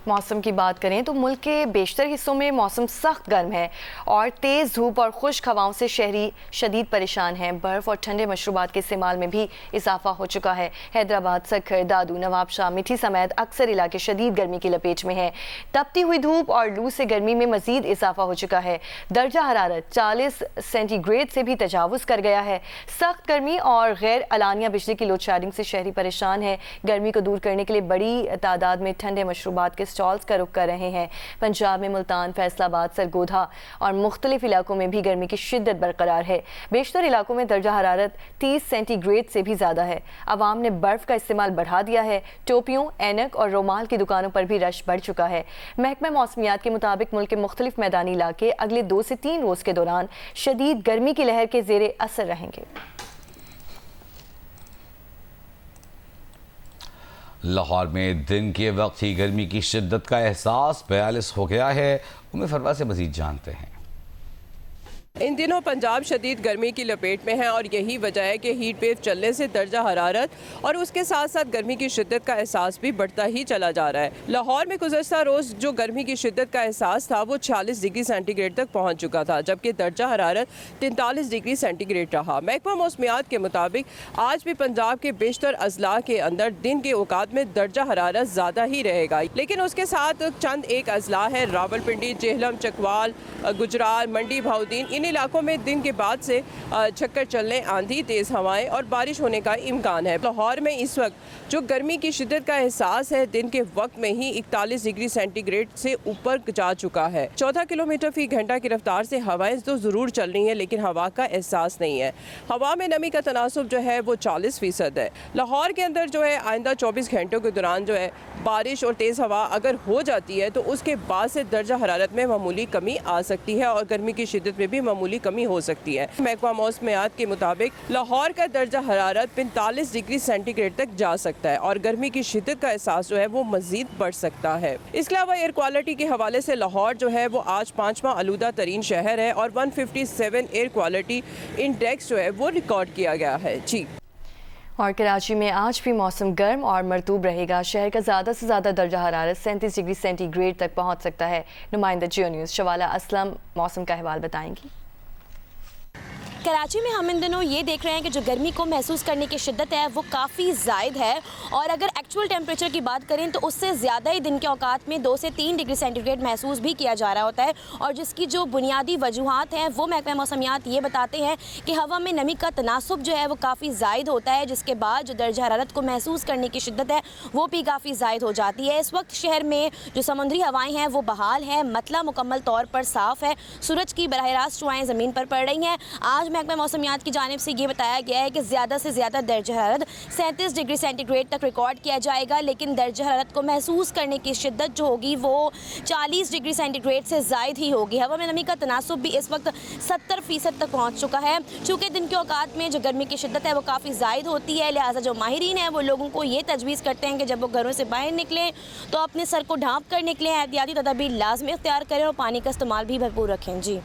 मौसम की बात करें तो मुल्क के बेशतर हिस्सों में मौसम सख्त गर्म है और तेज़ धूप और खुश्क हवाओं से शहरी शदीद परेशान हैं। बर्फ़ और ठंडे मशरूबात के इस्तेमाल में भी इजाफा हो चुका है। हैदराबाद, सखर, दादू, नवाबशाह, मिठी समेत अक्सर इलाके शदीद गर्मी की लपेट में हैं। तपती हुई धूप और लू से गर्मी में मजीद इजाफा हो चुका है। दर्जा हरारत 40 सेंटीग्रेड से भी तजावुज़ कर गया है। सख्त गर्मी और गैर अलानिया बिजली की लोड शेडिंग से शहरी परेशान है। गर्मी को दूर करने के लिए बड़ी तादाद में ठंडे मशरूबात के स्टॉल्स का रुख कर रहे हैं। पंजाब में मुल्तान, फैसलाबाद, सरगोधा और मुख्तलिफ इलाकों में भी गर्मी की शिद्दत बरकरार है। बेशतर इलाकों में दर्जा हरारत 30 सेंटीग्रेड से भी ज़्यादा है। अवाम ने बर्फ़ का इस्तेमाल बढ़ा दिया है। टोपियों, ऐनक और रुमाल की दुकानों पर भी रश बढ़ चुका है। महकमा मौसमियात के मुताबिक मुल्क के मुख्तलिफ मैदानी इलाके अगले 2 से 3 रोज़ के दौरान शदीद गर्मी की लहर के ज़ेरे असर रहेंगे। लाहौर में दिन के वक्त ही गर्मी की शिद्दत का एहसास 42 हो गया है। उम्मे फरवा से मजीद जानते हैं। इन दिनों पंजाब शदीद गर्मी की लपेट में है और यही वजह है कि हीट वेव चलने से दर्जा हरारत और उसके साथ साथ गर्मी की शिद्दत का एहसास भी बढ़ता ही चला जा रहा है। लाहौर में गुज़श्ता रोज़ जो गर्मी की शिद्दत का एहसास था वो 46 डिग्री सेंटीग्रेड तक पहुँच चुका था, जबकि दर्जा हरारत 43 डिग्री सेंटीग्रेड रहा। महकमा मौसमियात के मुताबिक आज भी पंजाब के बेशतर अजला के अंदर दिन के औकात में दर्जा हरारत ज़्यादा ही रहेगा, लेकिन उसके साथ चंद एक अजला है रावलपिंडी, जेहलम, चकवाल, गुजरात, मंडी, भाउदीन, इन इलाकों में दिन के बाद से चक्कर चलने, आंधी, तेज़ हवाएं और बारिश होने का इम्कान है। लाहौर में इस वक्त जो गर्मी की शिद्दत का एहसास है दिन के वक्त में ही 41 डिग्री सेंटीग्रेड से ऊपर जा चुका है। 14 किलोमीटर फी घंटा की रफ्तार से हवाएं तो ज़रूर चल रही हैं, लेकिन हवा का एहसास नहीं है। हवा में नमी का तनासुब जो है वो 40% है। लाहौर के अंदर जो है आइंदा 24 घंटों के दौरान जो है बारिश और तेज़ हवा अगर हो जाती है तो उसके बाद से दर्जा हरारत में मामूली कमी आ सकती है और गर्मी की शिद्दत में भी मामूली कमी हो सकती है। महकमा मौसमियात के मुताबिक लाहौर का दर्जा हरारत 45 डिग्री सेंटीग्रेड तक जा सकता है और गर्मी की शिद्दत का एहसास जो है वो मजीद बढ़ सकता है। इसके अलावा एयर क्वालिटी के हवाले से लाहौर जो है वो आज 5वां आलूदा तरीन शहर है और 157 एयर क्वालिटी इंडेक्स जो है वो रिकॉर्ड किया गया है। जी। और कराची में आज भी मौसम गर्म और मरतूब रहेगा। शहर का ज़्यादा से ज़्यादा दर्जा हरारत 37 डिग्री सेंटीग्रेड तक पहुँच सकता है। नुमाइंदा जियो न्यूज़ शवाला असलम मौसम का अहवाल बताएंगी। कराची में हम इन दिनों ये देख रहे हैं कि जो गर्मी को महसूस करने की शिद्दत है वो काफ़ी ज़ायद है और अगर एक्चुअल टेम्परेचर की बात करें तो उससे ज़्यादा ही दिन के औकात में 2 से 3 डिग्री सेंटीग्रेड महसूस भी किया जा रहा होता है। और जिसकी जो बुनियादी वजूहात हैं वो महकमा मौसमियात ये बताते हैं कि हवा में नमी का तनासुब जो है वो काफ़ी ज़ायद होता है, जिसके बाद जो दर्जा हरारत को महसूस करने की शिद्दत है वो भी काफ़ी ज़ायद हो जाती है। इस वक्त शहर में जो समुद्री हवाएँ हैं वो बहाल हैं, मतला मुकम्मल तौर पर साफ़ है, सूरज की बराह रास्त शुआएँ ज़मीन पर पड़ रही हैं। आज महकमा मौसमियात की जानिब से ये बताया गया है कि ज़्यादा से ज़्यादा दर्जा हरारत 37 डिग्री सेंटीग्रेड तक रिकॉर्ड किया जाएगा, लेकिन दर्जा हरारत को महसूस करने की शिद्दत जो होगी वो 40 डिग्री सेंटीग्रेड से ज़ायद ही होगी। हवा में नमी का तनासुब भी इस वक्त 70% तक पहुँच चुका है। चूँकि दिन के औकात में जो गर्मी की शिद्दत है वो काफ़ी ज़ायद होती है, लिहाजा जो माहिरीन हैं वो लोगों को ये तजवीज़ करते हैं कि जब वो घरों से बाहर निकलें तो अपने सर को ढाँप कर निकलें, एहतियाती तदाबीर लाजमी इख्तियार करें और पानी का इस्तेमाल भी भरपूर रखें। जी।